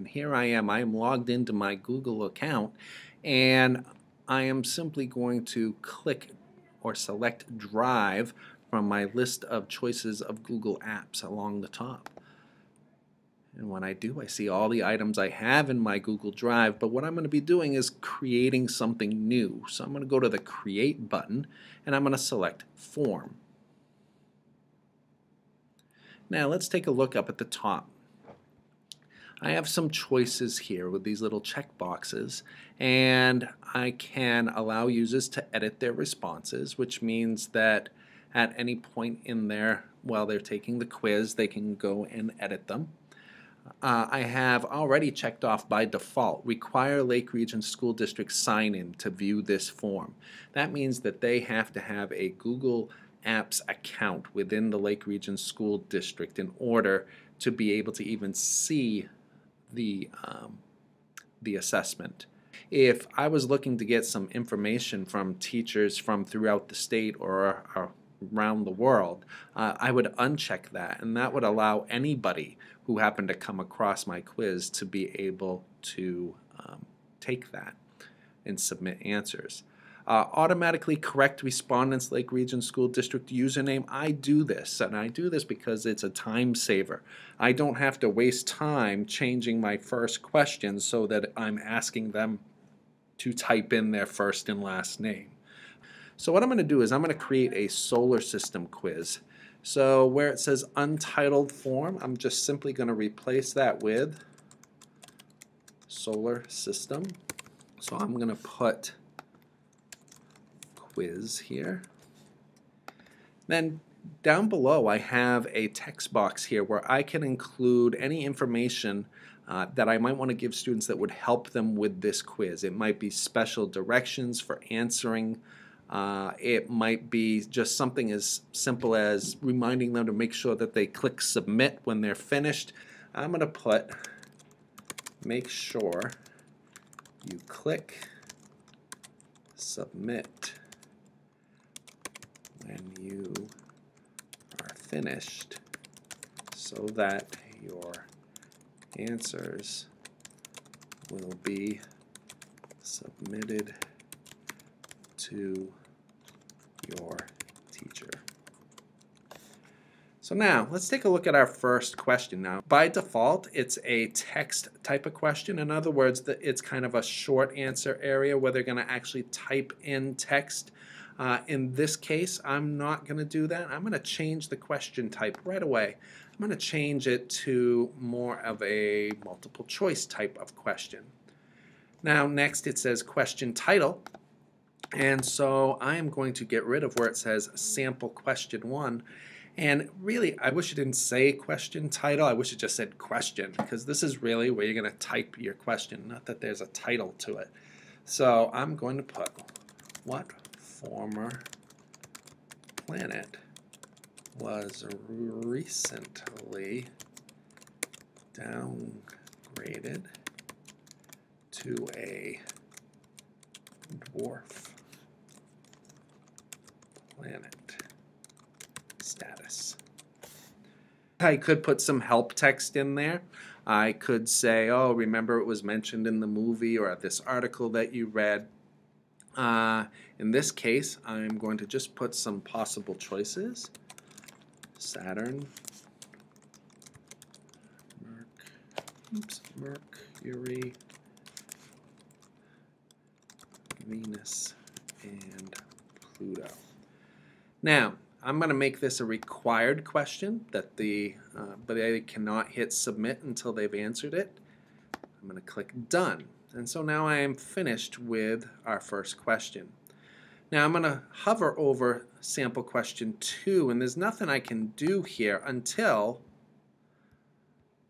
And here I am logged into my Google account, and I am simply going to click or select Drive from my list of choices of Google Apps along the top. And when I do, I see all the items I have in my Google Drive, but what I'm going to be doing is creating something new. So I'm going to go to the Create button, and I'm going to select Form. Now let's take a look up at the top. I have some choices here with these little check boxes, and I can allow users to edit their responses, which means that at any point in there while they're taking the quiz, they can go and edit them. I have already checked off by default, require Lake Region School District sign-in to view this form. That means that they have to have a Google Apps account within the Lake Region School District in order to be able to even see the assessment. If I was looking to get some information from teachers from throughout the state or around the world, I would uncheck that, and that would allow anybody who happened to come across my quiz to be able to take that and submit answers. Automatically correct respondents Lake Region School District username. I do this, and I do this because it's a time saver. I don't have to waste time changing my first question so that I'm asking them to type in their first and last name. So what I'm going to do is I'm going to create a solar system quiz. So where it says untitled form, I'm just simply going to replace that with solar system. So I'm going to put quiz here. Then down below I have a text box here where I can include any information that I might want to give students that would help them with this quiz. It might be special directions for answering. It might be just something as simple as reminding them to make sure that they click submit when they're finished. I'm going to put make sure you click submit when you are finished so that your answers will be submitted to your teacher. So now let's take a look at our first question. Now by default it's a text type of question. In other words, it's kind of a short answer area where they're going to actually type in text. In this case I'm not going to do that. I'm going to change the question type right away. I'm going to change it to more of a multiple choice type of question. Now next it says question title. And so I am going to get rid of where it says sample question 1. And really, I wish it didn't say question title. I wish it just said question, because this is really where you're going to type your question, not that there's a title to it. So I'm going to put, what former planet was recently downgraded to a dwarf planet status. I could put some help text in there. I could say, oh, remember it was mentioned in the movie or this article that you read. In this case, I'm going to just put some possible choices. Saturn, Mercury, Venus, and Pluto. Now, I'm going to make this a required question that but they cannot hit submit until they've answered it. I'm going to click done. And so now I am finished with our first question. Now I'm going to hover over sample question 2, and there's nothing I can do here until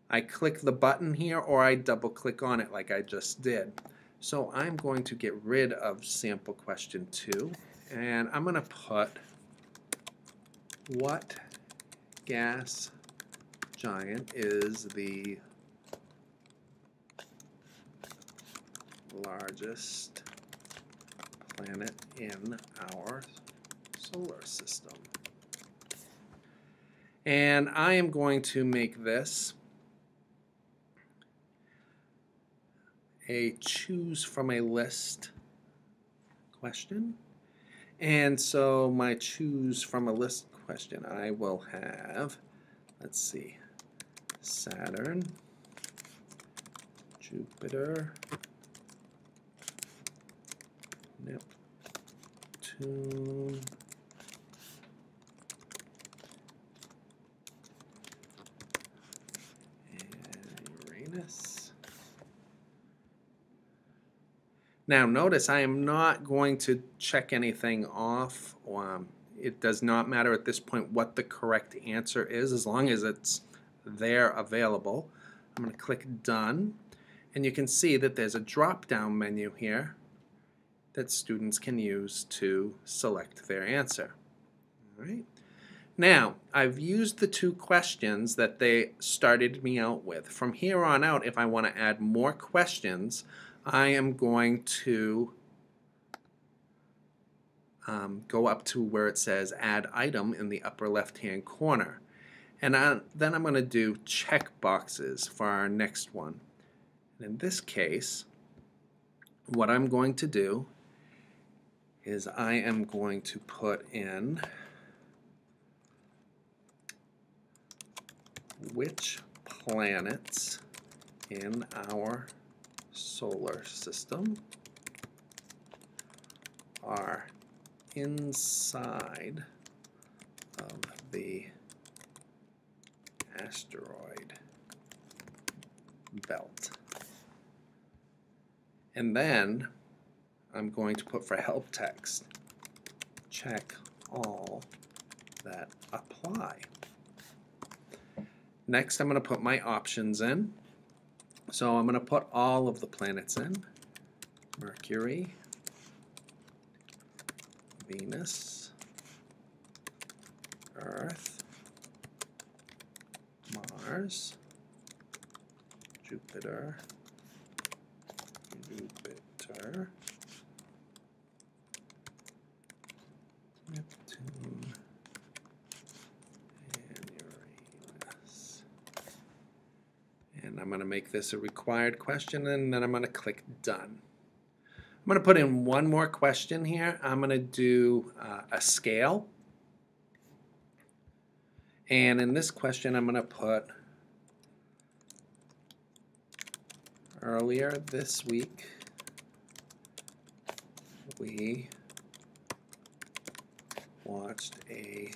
I click the button here or I double click on it like I just did. So I'm going to get rid of sample question 2, and I'm going to put what gas giant is the largest planet in our solar system? And I am going to make this a choose from a list question. And so my choose from a list question, I will have, let's see, Saturn, Jupiter, Neptune, and Uranus. Now notice I am not going to check anything off. It does not matter at this point what the correct answer is as long as it's there available. I'm going to click Done, and you can see that there's a drop-down menu here that students can use to select their answer. All right. Now, I've used the two questions that they started me out with. From here on out, if I want to add more questions, I am going to go up to where it says Add Item in the upper left-hand corner. And then I'm going to do check boxes for our next one. And in this case, what I'm going to do is I am going to put in which planets in our solar system are inside of the asteroid belt. And then I'm going to put for help text, check all that apply. Next, I'm going to put my options in. So I'm going to put all of the planets in. Mercury, Venus, Earth, Mars, Jupiter, Neptune, and Uranus. And I'm going to make this a required question, and then I'm going to click Done. I'm going to put in one more question here. I'm going to do a scale. And in this question, I'm going to put earlier this week, we watched a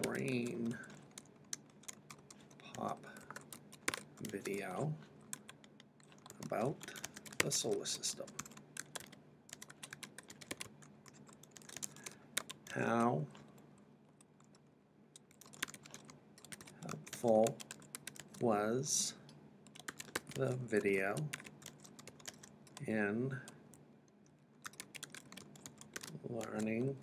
brain pop video about the solar system. How helpful was the video in learning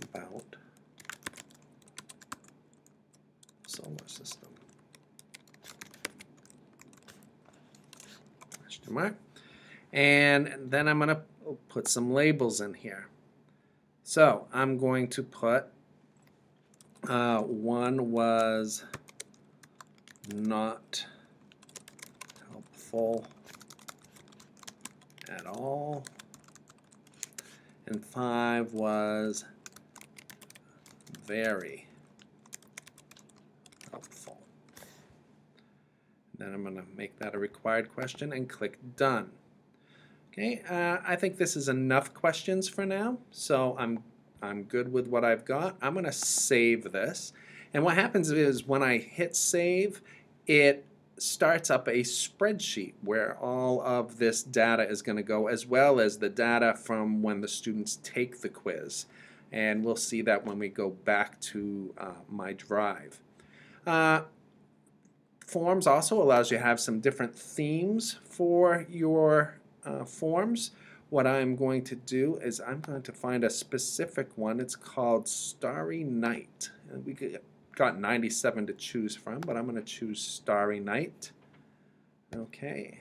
about solar system? Question mark. And then I'm going to put some labels in here. So I'm going to put one was not helpful at all, and 5 was very helpful. Then I'm going to make that a required question and click Done. Okay, I think this is enough questions for now, so I'm good with what I've got. I'm going to save this, and what happens is when I hit save, it starts up a spreadsheet where all of this data is going to go, as well as the data from when the students take the quiz. And we'll see that when we go back to my drive. Forms also allows you to have some different themes for your forms. What I'm going to do is I'm going to find a specific one. It's called Starry Night. And we got 97 to choose from, but I'm going to choose Starry Night. Okay,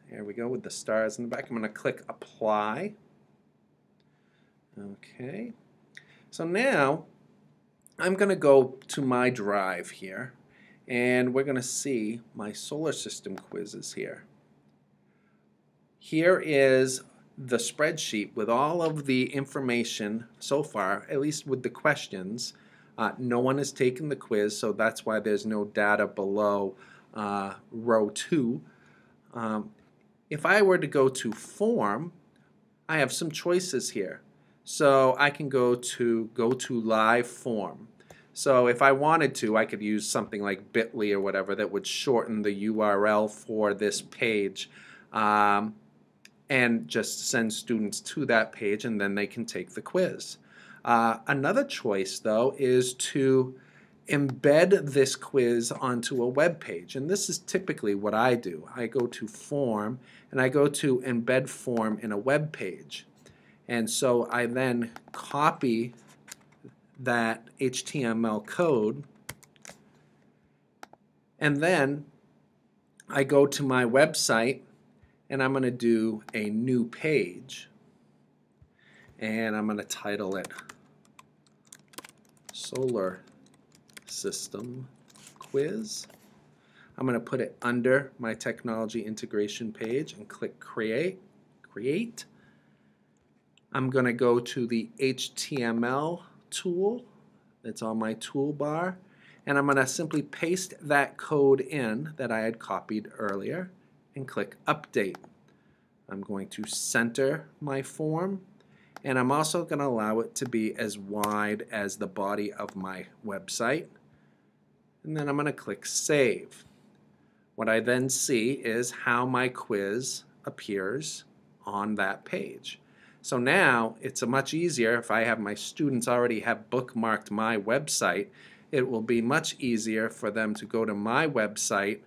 here we go with the stars in the back. I'm going to click Apply. Okay, so now I'm going to go to my drive here, and we're going to see my solar system quizzes here. Here is the spreadsheet with all of the information so far, at least with the questions. No one has taken the quiz, so that's why there's no data below row 2. If I were to go to form, I have some choices here. So I can go to live form. So if I wanted to, I could use something like bit.ly or whatever that would shorten the URL for this page and just send students to that page, and then they can take the quiz. Another choice, though, is to embed this quiz onto a web page, and this is typically what I do. I go to form and I go to embed form in a web page, and so I then copy that HTML code, and then I go to my website and I'm going to do a new page, and I'm going to title it Solar System Quiz. I'm going to put it under my technology integration page and click create. I'm going to go to the HTML tool that's on my toolbar, and I'm going to simply paste that code in that I had copied earlier and click update. I'm going to center my form, and I'm also going to allow it to be as wide as the body of my website, and then I'm going to click save. What I then see is how my quiz appears on that page. So now it's much easier if I have my students already have bookmarked my website. It will be much easier for them to go to my website.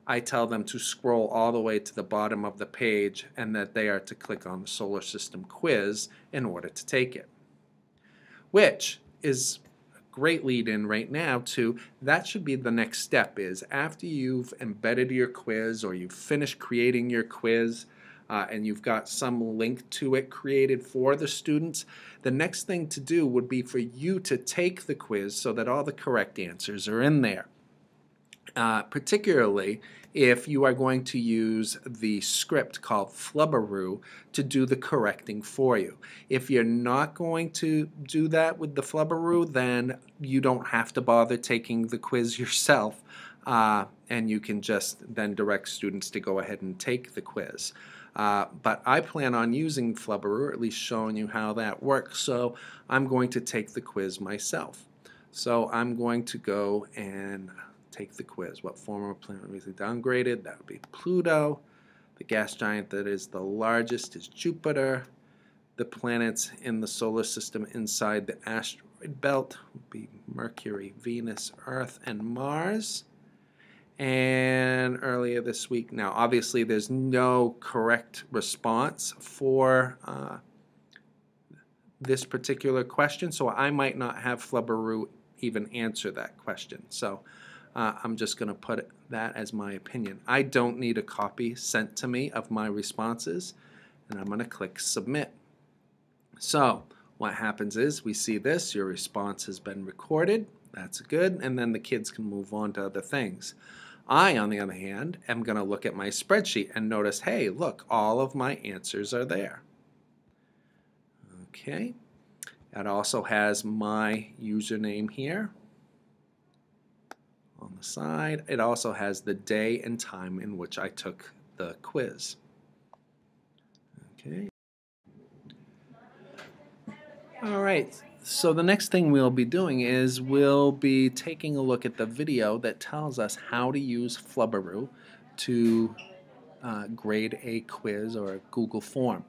I tell them to scroll all the way to the bottom of the page and that they are to click on the solar system quiz in order to take it. Which is a great lead in right now to that should be the next step, is after you've embedded your quiz or you've finished creating your quiz and you've got some link to it created for the students, the next thing to do would be for you to take the quiz so that all the correct answers are in there. Particularly if you are going to use the script called Flubberoo to do the correcting for you. If you're not going to do that with the Flubberoo, then you don't have to bother taking the quiz yourself, and you can just then direct students to go ahead and take the quiz. But I plan on using Flubberoo, or at least showing you how that works, so I'm going to take the quiz myself. So I'm going to go and take the quiz. What former planet recently downgraded? That would be Pluto. The gas giant that is the largest is Jupiter. The planets in the solar system inside the asteroid belt would be Mercury, Venus, Earth, and Mars. And earlier this week, now obviously there's no correct response for this particular question, so I might not have Flubberoo even answer that question. So I'm just going to put that as my opinion. I don't need a copy sent to me of my responses, and I'm going to click submit. So what happens is we see this, your response has been recorded, that's good, and then the kids can move on to other things. I, on the other hand, am going to look at my spreadsheet and notice, hey, look, all of my answers are there. Okay, it also has my username here on the side. It also has the day and time in which I took the quiz. Okay. All right, so the next thing we'll be doing is we'll be taking a look at the video that tells us how to use Flubberoo to grade a quiz or a Google form.